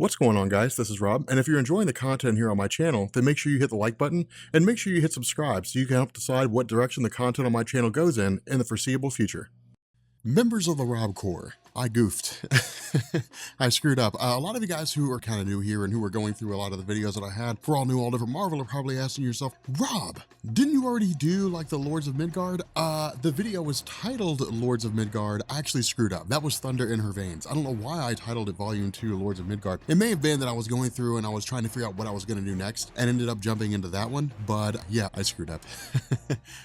What's going on, guys? This is Rob, and if you're enjoying the content here on my channel, then make sure you hit the like button and make sure you hit subscribe so you can help decide what direction the content on my channel goes in the foreseeable future. Members of the Rob Corps, I goofed. I screwed up. A lot of you guys who are kind of new here and who are going through a lot of the videos that I had for all new, all different Marvel are probably asking yourself, Rob, didn't you already do like the Lords of Midgard? The video was titled Lords of Midgard. I actually screwed up. That was Thunder in Her Veins. I don't know why I titled it Volume 2 Lords of Midgard. It may have been that I was going through and I was trying to figure out what I was going to do next and ended up jumping into that one, but yeah, I screwed up.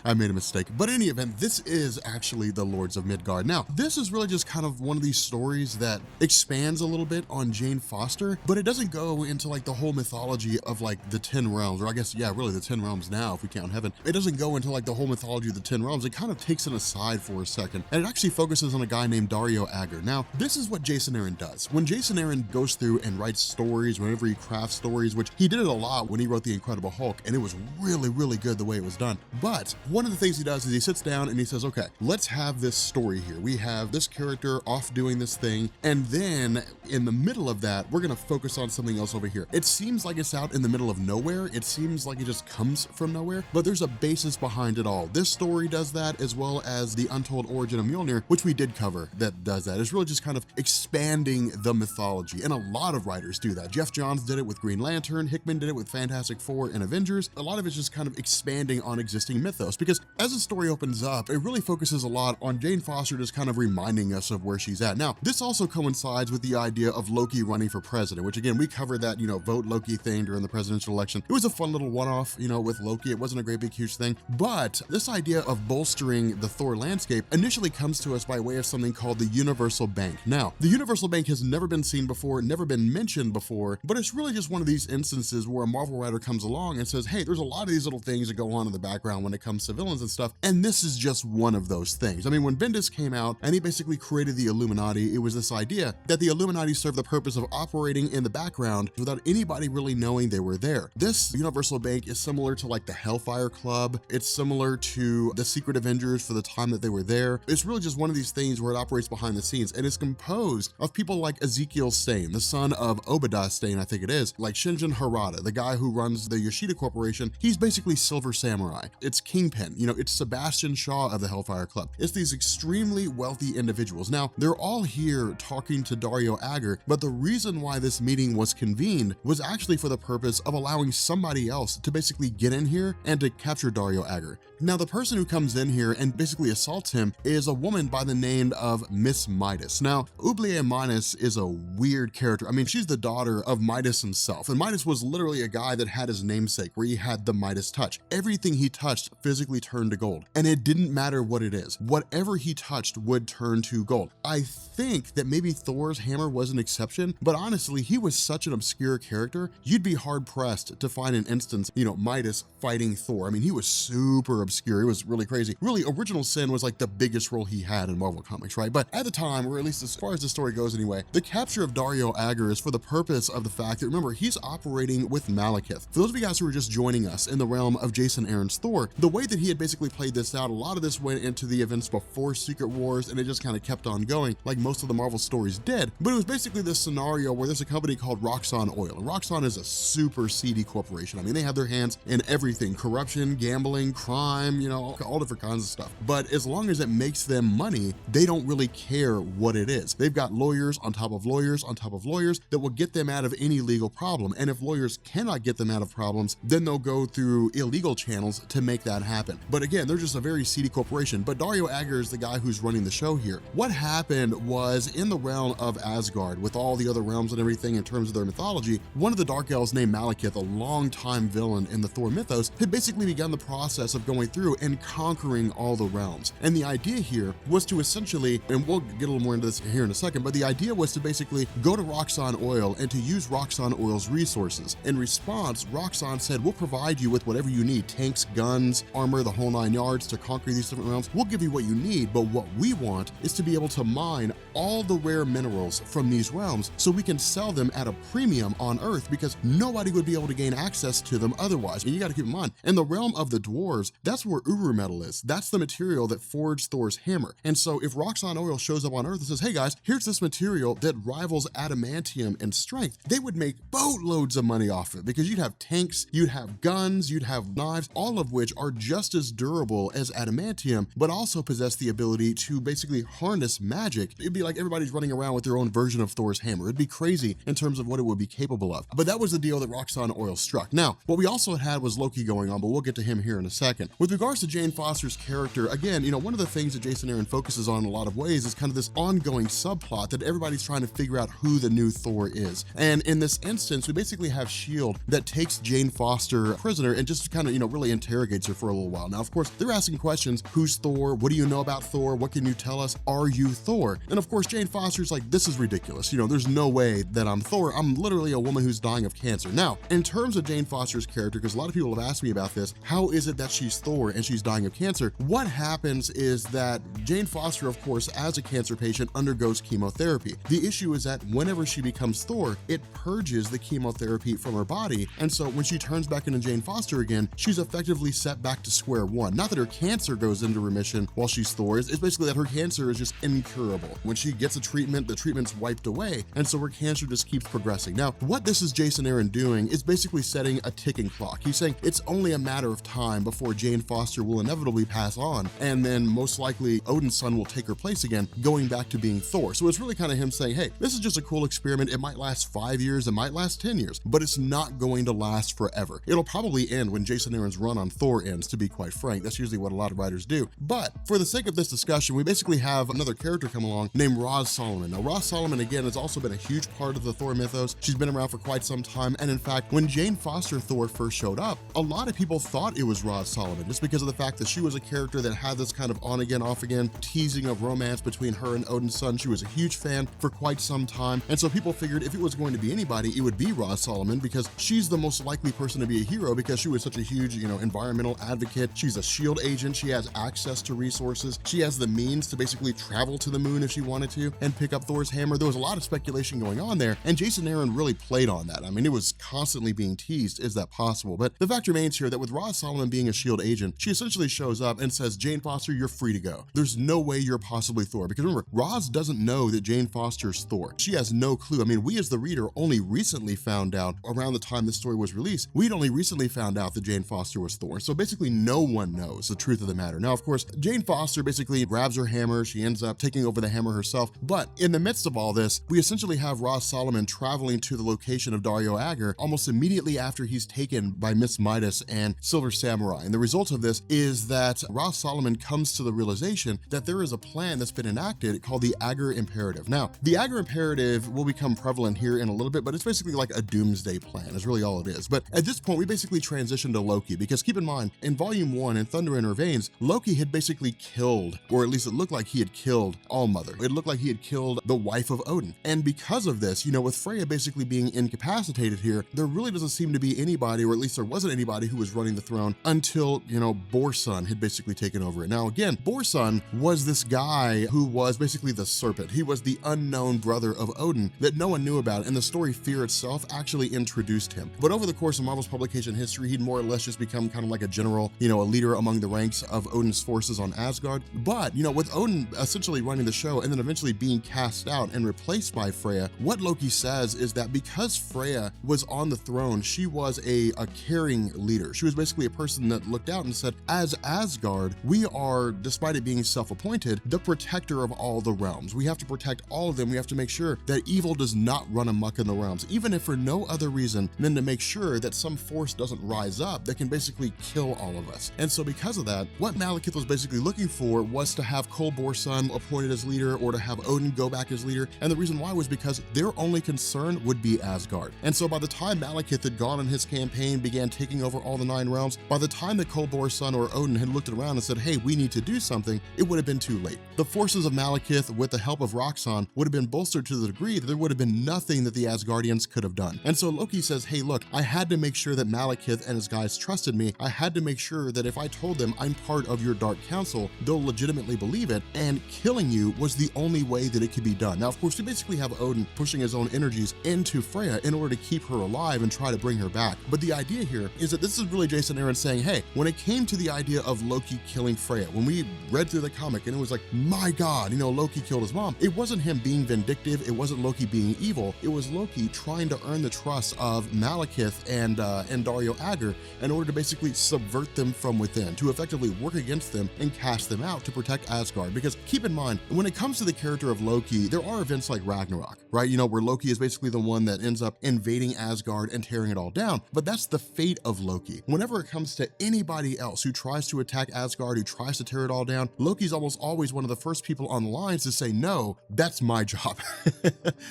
I made a mistake. But in any event, this is actually the Lords of Midgard. Now, this is really just kind of one of these stories that expands a little bit on Jane Foster, but it doesn't go into like the whole mythology of like the 10 realms, or I guess, yeah, really the 10 realms now, if we count heaven. It doesn't go into like the whole mythology of the 10 realms. It kind of takes it aside for a second, and it actually focuses on a guy named Dario Agger. Now, this is what Jason Aaron does. When Jason Aaron goes through and writes stories, whenever he crafts stories, which he did it a lot when he wrote The Incredible Hulk, and it was really, really good the way it was done. But one of the things he does is he sits down and he says, okay, let's have this story here. We have this character off doing this thing, and then in the middle of that, we're gonna focus on something else over here. It seems like it's out in the middle of nowhere. It seems like it just comes from nowhere, but there's a basis behind it all. This story does that, as well as the Untold Origin of Mjolnir, which we did cover, that does that. It's really just kind of expanding the mythology, and a lot of writers do that. Jeff Johns did it with Green Lantern, Hickman did it with Fantastic Four and Avengers. A lot of it's just kind of expanding on existing mythos, because as the story opens up, it really focuses a lot on Jane Foster just kind of reminding us of where she's at. Now, this also coincides with the idea of Loki running for president, which again, we covered that, vote Loki thing during the presidential election. It was a fun little one-off, with Loki. It wasn't a great big huge thing, but this idea of bolstering the Thor landscape initially comes to us by way of something called the Universal Bank. Now, the Universal Bank has never been seen before, never been mentioned before, but it's really just one of these instances where a Marvel writer comes along and says, hey, there's a lot of these little things that go on in the background when it comes to villains and stuff, and this is just one of those things. I mean, when Bendis came out and he basically created the Illuminati, it was this idea that the Illuminati served the purpose of operating in the background without anybody really knowing they were there. This Universal Bank is similar to like the Hellfire Club. It's similar to the Secret Avengers for the time that they were there. It's really just one of these things where it operates behind the scenes, and it's composed of people like Ezekiel Stane, the son of Obadiah Stane, I think it is, like Shinjin Harada, the guy who runs the Yoshida Corporation. He's basically Silver Samurai. It's Kingpin, it's Sebastian Shaw of the Hellfire Club. It's these extremely wealthy individuals. Now, they're all here talking to Dario Agger, but the reason why this meeting was convened was actually for the purpose of allowing somebody else to basically get in here and to capture Dario Agger. Now, the person who comes in here and basically assaults him is a woman by the name of Miss Midas. Now, Oubliette Midas is a weird character. I mean, she's the daughter of Midas himself, and Midas was literally a guy that had his namesake, where he had the Midas touch. Everything he touched physically turned to gold, and it didn't matter what it is. Whatever he touched would turn to gold. I think that maybe Thor's hammer was an exception, but honestly, he was such an obscure character, you'd be hard-pressed to find an instance, Midas fighting Thor. I mean, he was super obscure. It was really crazy. Really, Original Sin was like the biggest role he had in Marvel Comics, right? But at the time, or at least as far as the story goes anyway, the capture of Dario Agger is for the purpose of the fact that, remember, he's operating with Malekith. For those of you guys who are just joining us in the realm of Jason Aaron's Thor, the way that he had basically played this out, a lot of this went into the events before Secret Wars, and it just kind of kept on going, like most of the Marvel stories did. But it was basically this scenario where there's a company called Roxxon Oil, and Roxxon is a super seedy corporation. I mean, they have their hands in everything: corruption, gambling, crime, all different kinds of stuff. But as long as it makes them money, they don't really care what it is. They've got lawyers on top of lawyers on top of lawyers that will get them out of any legal problem. And if lawyers cannot get them out of problems, then they'll go through illegal channels to make that happen. But again, they're just a very seedy corporation. But Dario Agger is the guy who's running the show here. What happened was, in the realm of Asgard, with all the other realms and everything in terms of their mythology, one of the Dark Elves named Malekith, a longtime villain in the Thor mythos, had basically begun the process of going through and conquering all the realms. And the idea here was to essentially, and we'll get a little more into this here in a second, but the idea was to basically go to Roxxon Oil and to use Roxxon Oil's resources. In response, Roxxon said, we'll provide you with whatever you need: tanks, guns, armor, the whole 9 yards to conquer these different realms. We'll give you what you need, but what we want is to be able to mine all the rare minerals from these realms so we can sell them at a premium on Earth, because nobody would be able to gain access to them otherwise. And you got to keep in mind, in the realm of the dwarves, that's where Uru metal is. That's the material that forged Thor's hammer. And so if Roxxon oil shows up on Earth and says, hey guys, here's this material that rivals adamantium in strength, they would make boatloads of money off it, because you'd have tanks, you'd have guns, you'd have knives, all of which are just as durable as adamantium, but also possess the ability to basically harness magic. It'd be like everybody's running around with their own version of Thor's hammer. It'd be crazy in terms of what it would be capable of. But that was the deal that Roxxon oil struck. Now, what we also had was Loki going on, but we'll get to him here in a second. With regards to Jane Foster's character, again, one of the things that Jason Aaron focuses on in a lot of ways is kind of this ongoing subplot that everybody's trying to figure out who the new Thor is. And in this instance, we basically have S.H.I.E.L.D. that takes Jane Foster prisoner and just kind of, really interrogates her for a little while. Now, of course, they're asking questions. Who's Thor? What do you know about Thor? What can you tell us? Are you Thor? And of course, Jane Foster's like, this is ridiculous. There's no way that I'm Thor. I'm literally a woman who's dying of cancer. Now, in terms of Jane Foster's character, because a lot of people have asked me about this, how is it that she's Thor and she's dying of cancer? What happens is that Jane Foster, of course, as a cancer patient, undergoes chemotherapy. The issue is that whenever she becomes Thor, it purges the chemotherapy from her body. And so when she turns back into Jane Foster again, she's effectively set back to square one. Not that her cancer goes into remission while she's Thor, it's basically that her cancer is just incurable. When she gets a treatment, the treatment's wiped away, and so her cancer just keeps progressing. Now, what this is Jason Aaron doing is basically setting a ticking clock. He's saying it's only a matter of time before Jane Foster will inevitably pass on, and then most likely Odin's son will take her place again, going back to being Thor. So it's really kind of him saying, hey, this is just a cool experiment. It might last 5 years, it might last 10 years, but it's not going to last forever. It'll probably end when Jason Aaron's run on Thor ends, to be quite frank. That's usually what a lot of writers do. But for the sake of this discussion, we basically have another character come along named Roz Solomon. Now, Roz Solomon, again, has also been a huge part of the Thor mythos. She's been around for quite some time, and in fact, when Jane Foster Thor first showed up, a lot of people thought it was Roz Solomon, just because of the fact that she was a character that had this kind of on-again, off-again teasing of romance between her and Odin's son. She was a huge fan for quite some time, and so people figured if it was going to be anybody, it would be Roz Solomon, because she's the most likely person to be a hero, because she was such a huge, environmental advocate. She's a S.H.I.E.L.D. agent. She has access to resources. She has the means to basically travel to the moon if she wanted to and pick up Thor's hammer. There was a lot of speculation going on there, and Jason Aaron really played on that. I mean, it was constantly being teased, is that possible? But the fact remains here that with Roz Solomon being a S.H.I.E.L.D. agent, she essentially shows up and says, Jane Foster, you're free to go. There's no way you're possibly Thor. Because remember, Roz doesn't know that Jane Foster's Thor. She has no clue. I mean, we as the reader only recently found out, around the time this story was released, we'd only recently found out that Jane Foster was Thor. So basically no one knows the truth of the matter. Now, of course, Jane Foster basically grabs her hammer. She ends up taking over the hammer herself. But in the midst of all this, we essentially have Roz Solomon traveling to the location of Dario Agger almost immediately after he's taken by Miss Midas and Silver Samurai. And the result of this is that Roz Solomon comes to the realization that there is a plan that's been enacted called the Agger Imperative. Now, the Agger Imperative will become prevalent here in a little bit, but it's basically like a doomsday plan is really all it is. But at this point, we basically transition to Loki, because keep in mind, in Volume 1, in Thunder in Her Veins, Loki had basically killed, or at least it looked like he had killed Allmother. It looked like he had killed the wife of Odin. And because of this, with Freya basically being incapacitated here, there really doesn't seem to be anybody, or at least there wasn't anybody who was running the throne until, Borsun had basically taken over it. Now, again, Borsun was this guy who was basically the serpent. He was the unknown brother of Odin that no one knew about, and the story Fear itself actually introduced him. But over the course of Marvel's publication history, he'd more or less just become kind of like a general, a leader among the ranks of Odin's forces on Asgard. But, with Odin essentially running the show and then eventually being cast out and replaced by Freya, what Loki says is that because Freya was on the throne, she was a caring leader. She was basically a person that looked out and said, as Asgard, we are, despite it being self-appointed, the protector of all the realms. We have to protect all of them. We have to make sure that evil does not run amok in the realms, even if for no other reason than to make sure that some force doesn't rise up that can basically kill all of us. And so because of that, what Malekith was basically looking for was to have Kol Borsun appointed as leader, or to have Odin go back as leader. And the reason why was because their only concern would be Asgard. And so by the time Malekith had gone on his campaign, began taking over all the 9 realms, by the time that Kol Borsun or Odin had looked around and said, hey, we need to do something, it would have been too late. The forces of Malekith, with the help of Roxxon, would have been bolstered to the degree that there would have been nothing that the Asgardians could have done. And so Loki says, hey, look, I had to make sure that Malekith and his guys trusted me. I had to make sure that if I told them I'm part of your Dark Council, they'll legitimately believe it, and killing you was the only only way that it could be done. Now, of course, we basically have Odin pushing his own energies into Freya in order to keep her alive and try to bring her back. But the idea here is that this is really Jason Aaron saying, hey, when it came to the idea of Loki killing Freya, when we read through the comic and it was like, my God, Loki killed his mom, it wasn't him being vindictive, it wasn't Loki being evil, it was Loki trying to earn the trust of Malekith and Dario Agger in order to basically subvert them from within, to effectively work against them and cast them out to protect Asgard. Because keep in mind, when it comes to the character of Loki, there are events like Ragnarok, right? Where Loki is basically the one that ends up invading Asgard and tearing it all down. But that's the fate of Loki. Whenever it comes to anybody else who tries to attack Asgard, who tries to tear it all down, Loki's almost always one of the first people on the lines to say, no, that's my job.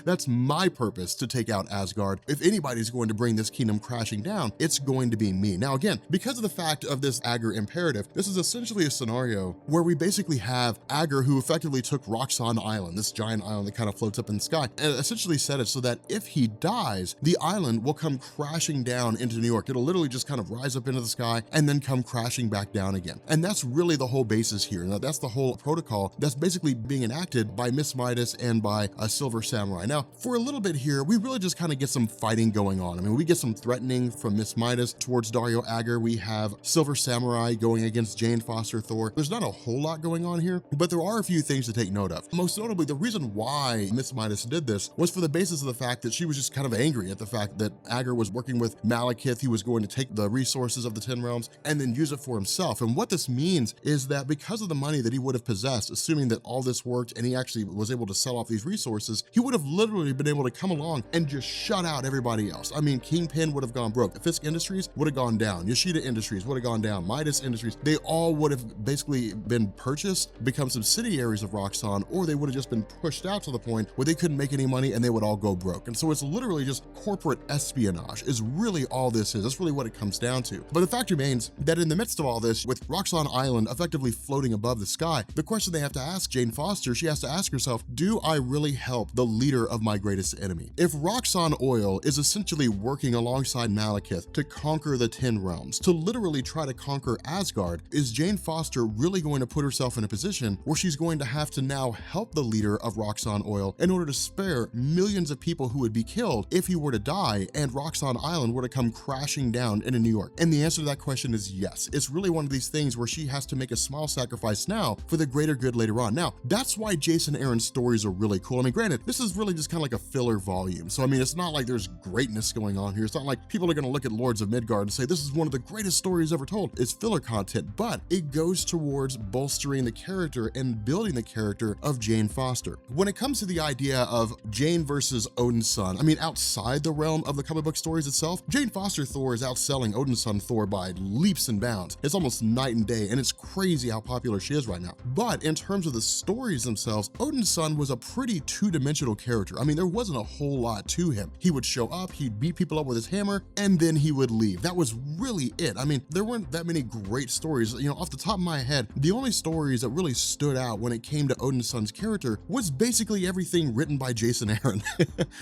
That's my purpose to take out Asgard. If anybody's going to bring this kingdom crashing down, it's going to be me. Now, again, because of the fact of this Agger imperative, this is essentially a scenario where we basically have Agger, who effectively took Roxxon Island, this giant island that kind of floats up in the sky, and essentially set it so that if he dies, the island will come crashing down into New York. It'll literally just kind of rise up into the sky and then come crashing back down again. And that's really the whole basis here. Now, that's the whole protocol that's basically being enacted by Miss Midas and by a Silver Samurai. Now, for a little bit here, we really just kind of get some fighting going on. I mean, we get some threatening from Miss Midas towards Dario Agger. We have Silver Samurai going against Jane Foster Thor. There's not a whole lot going on here, but there are a few things to take note of. Most notably, the reason why Miss Midas did this was for the basis of the fact that she was just kind of angry at the fact that Agger was working with Malekith. He was going to take the resources of the 10 realms and then use it for himself. And what this means is that because of the money that he would have possessed, assuming that all this worked and he actually was able to sell off these resources, he would have literally been able to come along and just shut out everybody else. I mean, Kingpin would have gone broke. Fisk Industries would have gone down. Yoshida Industries would have gone down. Midas Industries, they all would have basically been purchased, become subsidiaries of Roxxon, or they would have just been pushed out to the point where they couldn't make any money and they would all go broke. And so it's literally just corporate espionage is really all this is. That's really what it comes down to. But the fact remains that in the midst of all this, with Roxxon Island effectively floating above the sky, the question they have to ask Jane Foster, she has to ask herself, do I really help the leader of my greatest enemy? If Roxxon Oil is essentially working alongside Malekith to conquer the 10 realms, to literally try to conquer Asgard, is Jane Foster really going to put herself in a position where she's going to have to now help the leader of Roxxon Oil in order to spare millions of people who would be killed if he were to die and Roxxon Island were to come crashing down into New York? And the answer to that question is yes. It's really one of these things where she has to make a small sacrifice now for the greater good later on. Now, that's why Jason Aaron's stories are really cool. I mean, granted, this is really just kind of like a filler volume. So, I mean, it's not like there's greatness going on here. It's not like people are going to look at Lords of Midgard and say, this is one of the greatest stories ever told. It's filler content, but it goes towards bolstering the character and building the character of Jane Foster. When it comes to the idea of Jane versus Odin's son, I mean, outside the realm of the comic book stories itself, Jane Foster Thor is outselling Odin's son Thor by leaps and bounds. It's almost night and day, and it's crazy how popular she is right now. But in terms of the stories themselves, Odin's son was a pretty two-dimensional character. I mean, there wasn't a whole lot to him. He would show up, he'd beat people up with his hammer, and then he would leave. That was really it. I mean, there weren't that many great stories. Off the top of my head, the only stories that really stood out when it came to Odin's son's character was basically everything written by Jason Aaron.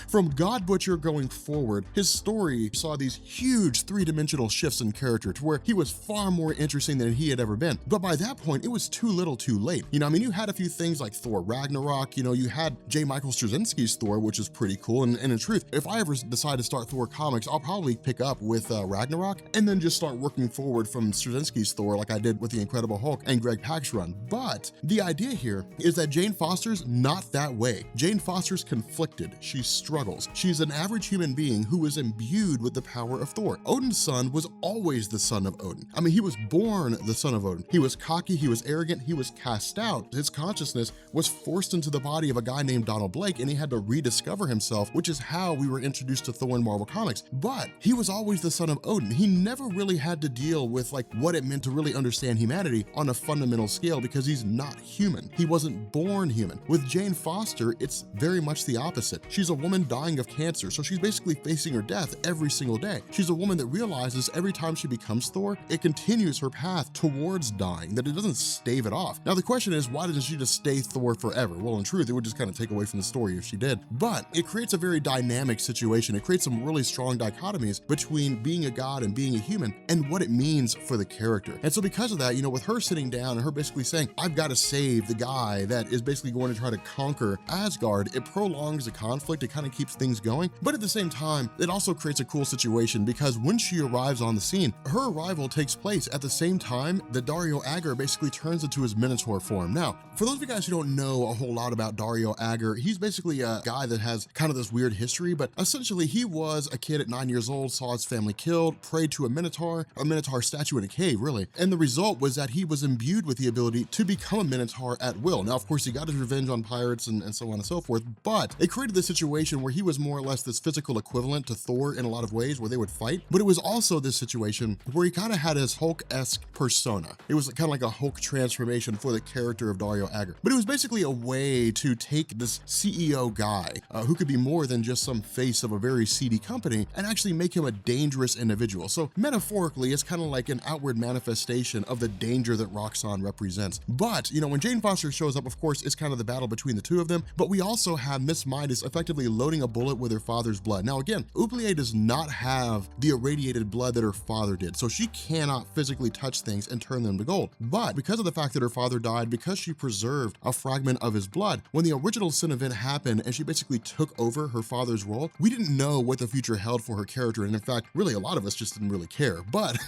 From God Butcher going forward, his story saw these huge three-dimensional shifts in character to where he was far more interesting than he had ever been. But by that point, it was too little too late. You had a few things like Thor Ragnarok, you had J. Michael Straczynski's Thor, which is pretty cool. And in truth, if I ever decide to start Thor comics, I'll probably pick up with Ragnarok and then just start working forward from Straczynski's Thor like I did with the Incredible Hulk and Greg Pak's run. But the idea here is that Jane Foster's not that way. Jane Foster's conflicted. She struggles. She's an average human being who is imbued with the power of Thor. Odin's son was always the son of Odin. I mean, he was born the son of Odin. He was cocky, he was arrogant, he was cast out. His consciousness was forced into the body of a guy named Donald Blake, and he had to rediscover himself, which is how we were introduced to Thor in Marvel Comics. But he was always the son of Odin. He never really had to deal with what it meant to really understand humanity on a fundamental scale because he's not human. He wasn't born human. With Jane Foster, it's very much the opposite. She's a woman dying of cancer, so she's basically facing her death every single day. She's a woman that realizes every time she becomes Thor, it continues her path towards dying, that it doesn't stave it off. Now the question is, why doesn't she just stay Thor forever? Well, in truth, it would just kind of take away from the story if she did. But it creates a very dynamic situation. It creates some really strong dichotomies between being a god and being a human and what it means for the character. And so because of that, with her sitting down and her basically saying, I've got to save the guy that is basically basically going to try to conquer Asgard, it prolongs the conflict, it kind of keeps things going, but at the same time, it also creates a cool situation because when she arrives on the scene, her arrival takes place at the same time that Dario Agger basically turns into his Minotaur form. Now, for those of you guys who don't know a whole lot about Dario Agger, he's basically a guy that has kind of this weird history, but essentially he was a kid at 9 years old, saw his family killed, prayed to a Minotaur statue in a cave, really. And the result was that he was imbued with the ability to become a Minotaur at will. Now, of course, he got his revenge on pirates and so on and so forth, but it created this situation where he was more or less this physical equivalent to Thor in a lot of ways where they would fight, but it was also this situation where he kind of had his Hulk-esque persona. It was kind of like a Hulk transformation for the character of Dario Agger. But it was basically a way to take this CEO guy, who could be more than just some face of a very seedy company, and actually make him a dangerous individual. So metaphorically, it's kind of like an outward manifestation of the danger that Roxxon represents. But, you know, when Jane Foster shows up, of course, it's kind of the battle between the two of them, but we also have Miss Midas effectively loading a bullet with her father's blood. Now, again, Oubliette does not have the irradiated blood that her father did, so she cannot physically touch things and turn them to gold. But because of the fact that her father died, because she preserved a fragment of his blood, when the original sin event happened and she basically took over her father's role, we didn't know what the future held for her character. And in fact, really a lot of us just didn't really care. But,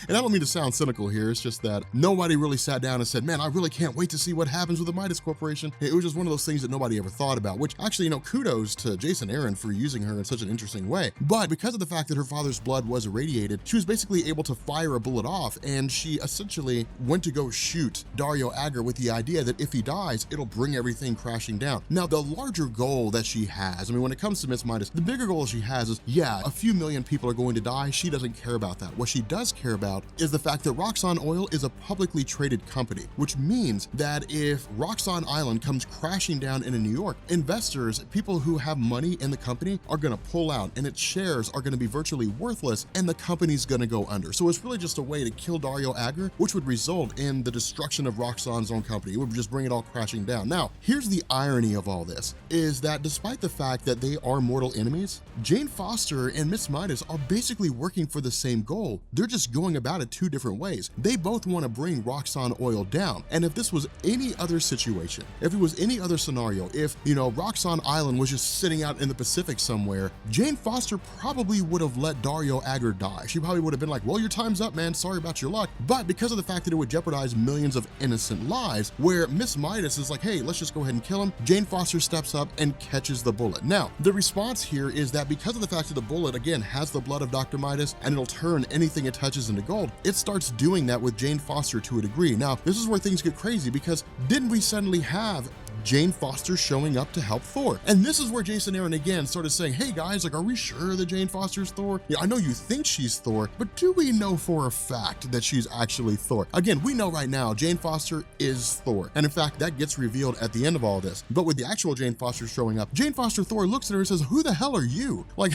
and I don't mean to sound cynical here, it's just that nobody really sat down and said, man, I really can't wait to see what happens with the Midas Corporation. It was just one of those things that nobody ever thought about, which actually, you know, kudos to Jason Aaron for using her in such an interesting way. But because of the fact that her father's blood was irradiated, she was basically able to fire a bullet off, and she essentially went to go shoot Dario Agger with the idea that if he dies, it'll bring everything crashing down. Now, the larger goal that she has, I mean, when it comes to Miss Midas, the bigger goal she has is, yeah, a few million people are going to die. She doesn't care about that. What she does care about is the fact that Roxxon Oil is a publicly traded company, which means that if Roxxon Island comes crashing down into New York, investors, people who have money in the company are going to pull out, and its shares are going to be virtually worthless, and the company's going to go under. So it's really just a way to kill Dario Agger, which would result in the destruction of Roxxon's own company. It would just bring it all crashing down. Now, here's the irony of all this, is that despite the fact that they are mortal enemies, Jane Foster and Miss Midas are basically working for the same goal. They're just going about it two different ways. They both want to bring Roxxon Oil down. And if this was any other situation, if it was any other scenario, if, you know, Roxxon Island was just sitting out in the Pacific somewhere, Jane Foster probably would have let Dario Agger die. She probably would have been like, well, your time's up, man. Sorry about your luck. But because of the fact that it would jeopardize millions of innocent lives, where Miss Midas is like, hey, let's just go ahead and kill him, Jane Foster steps up and catches the bullet. Now, the response here is that because of the fact that the bullet, again, has the blood of Dr. Midas and it'll turn anything it touches into gold, it starts doing that with Jane Foster to a degree. Now, this is where things get crazy, because didn't we suddenly have Jane Foster showing up to help Thor? And this is where Jason Aaron again started saying, hey guys, like, are we sure that Jane Foster's Thor? Yeah, I know you think she's Thor, but do we know for a fact that she's actually Thor? Again, we know right now Jane Foster is Thor. And in fact, that gets revealed at the end of all this. But with the actual Jane Foster showing up, Jane Foster Thor looks at her and says, who the hell are you? Like,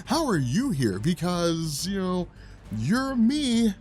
how are you here? Because, you know, you're me,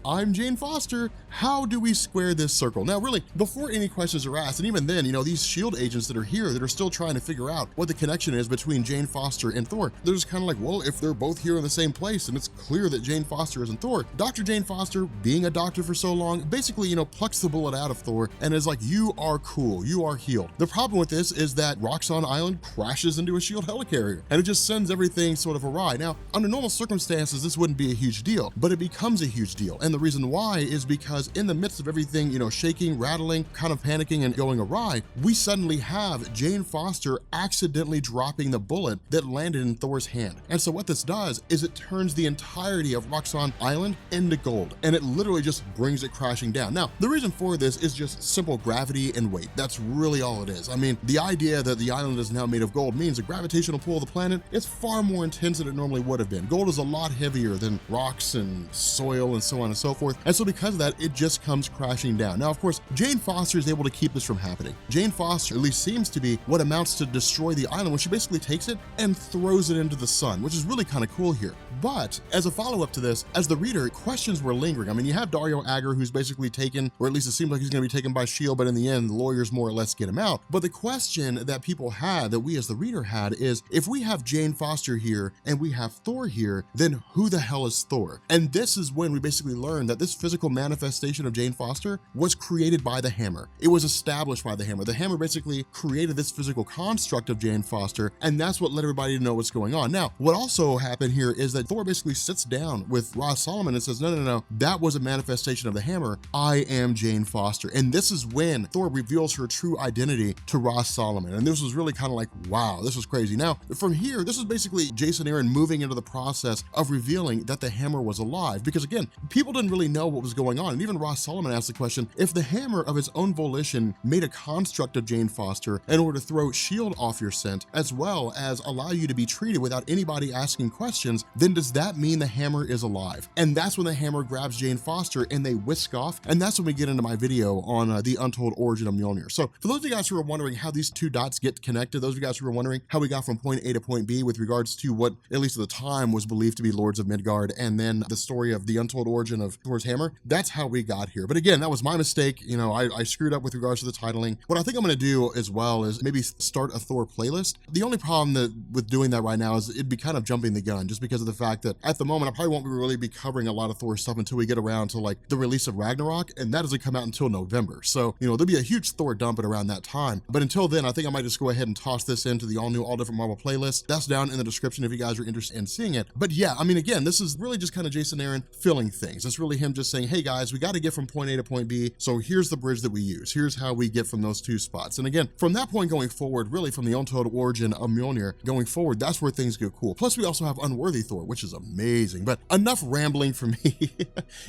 I'm Jane Foster. How do we square this circle? Now, really, before any questions are asked, and even then, you know, these SHIELD agents that are here that are still trying to figure out what the connection is between Jane Foster and Thor, they're just kind of like, well, if they're both here in the same place and it's clear that Jane Foster isn't Thor, Dr. Jane Foster, being a doctor for so long, basically, you know, plucks the bullet out of Thor and is like, you are cool, you are healed. The problem with this is that Roxxon Island crashes into a SHIELD helicarrier and it just sends everything sort of awry. Now, under normal circumstances, this wouldn't be a huge deal, but it becomes a huge deal. And the reason why is because in the midst of everything, you know, shaking, rattling, kind of panicking and going awry, we suddenly have Jane Foster accidentally dropping the bullet that landed in Thor's hand. And so what this does is it turns the entirety of Roxxon Island into gold, and it literally just brings it crashing down. Now, the reason for this is just simple gravity and weight. That's really all it is. I mean, the idea that the island is now made of gold means the gravitational pull of the planet is far more intense than it normally would have been. Gold is a lot heavier than rocks and soil and so on and so forth. And so because of that, it just comes crashing down. Now, of course, Jane Foster is able to keep this from happening. Jane Foster at least seems to be what amounts to destroy the island when she basically takes it and throws it into the sun, which is really kind of cool here. But as a follow-up to this, as the reader, questions were lingering. I mean, you have Dario Agger, who's basically taken, or at least it seems like he's going to be taken by S.H.I.E.L.D., but in the end, the lawyers more or less get him out. But the question that people had, that we as the reader had, is if we have Jane Foster here and we have Thor here, then who the hell is Thor? hammer. And this is when we basically learn that this physical manifestation of Jane Foster was created by the hammer. It was established by the hammer. The hammer basically created this physical construct of Jane Foster, and that's what let everybody know what's going on. Now, what also happened here is that Thor basically sits down with Ross Solomon and says, no, that was a manifestation of the hammer. I am Jane Foster. And this is when Thor reveals her true identity to Ross Solomon. And this was really kind of like, wow, this was crazy. Now, from here, this is basically Jason Aaron moving into the process of revealing that the hammer was alive. Because again, people didn't really know what was going on. And even Ross Solomon asked the question, if the hammer of its own volition made a construct of Jane Foster in order to throw S.H.I.E.L.D. off your scent, as well as allow you to be treated without anybody asking questions, then does that mean the hammer is alive? And that's when the hammer grabs Jane Foster and they whisk off. And that's when we get into my video on the untold origin of Mjolnir. So for those of you guys who are wondering how these two dots get connected, those of you guys who are wondering how we got from point A to point B with regards to what, at least at the time, was believed to be Lords of Midgard, and then the story of the untold origin of Thor's hammer, that's how we got here. But again, that was my mistake. You know, I screwed up with regards to the titling. What I think I'm going to do as well is maybe start a Thor playlist. The only problem with doing that right now is it'd be kind of jumping the gun, just because of the fact that at the moment I probably won't really be covering a lot of Thor stuff until we get around to like the release of Ragnarok, and that doesn't come out until November. So, you know, there'll be a huge Thor dump at around that time. But until then, I think I might just go ahead and toss this into the all new, all different Marvel playlist. That's down in the description if you guys are interested in seeing it. But yeah, I mean, again, this is really just kind of Jason Aaron filling things. It's really him just saying, hey guys, we got to get from point A to point B. So here's the bridge that we use. Here's how we get from those two spots. And again, from that point going forward, really from the untold origin of Mjolnir going forward, that's where things get cool. Plus we also have Unworthy Thor, which is amazing. But enough rambling from me.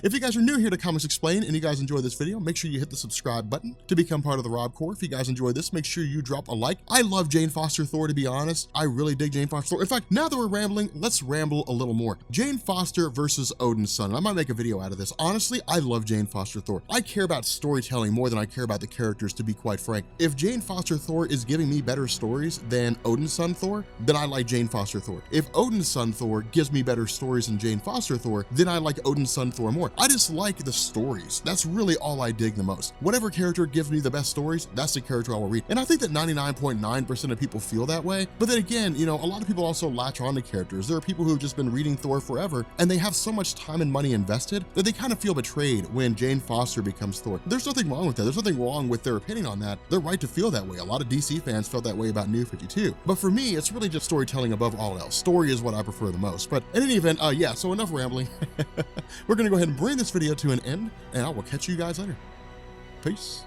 If you guys are new here to Comics Explained and you guys enjoy this video, make sure you hit the subscribe button to become part of the Rob Corps. If you guys enjoy this, make sure you drop a like. I love Jane Foster Thor, to be honest. I really dig Jane Foster Thor. In fact, now that we're rambling, let's ramble a little more. Jane Foster versus Odin's son. I might make a video out of this. Honestly, I love Jane Foster Thor. I care about storytelling more than I care about the characters, to be quite frank. If Jane Foster Thor is giving me better stories than Odin's son Thor, then I like Jane Foster Thor. If Odin's son Thor gives me better stories than Jane Foster Thor, then I like Odin's son Thor more. I just like the stories. That's really all I dig the most. Whatever character gives me the best stories, that's the character I will read. And I think that 99.9% of people feel that way. But then again, you know, a lot of people also latch on to characters. There are people who've just been reading Thor forever, and they have so much time and money invested that they kind of feel betrayed when Jane Foster becomes Thor. There's nothing wrong with that. There's nothing wrong with their opinion on that. They're right to feel that way. A lot of DC fans felt that way about New 52. But for me, it's really just storytelling above all else. Story is what I prefer the most. But in any event, yeah, so enough rambling. We're gonna go ahead and bring this video to an end, and I will catch you guys later. Peace.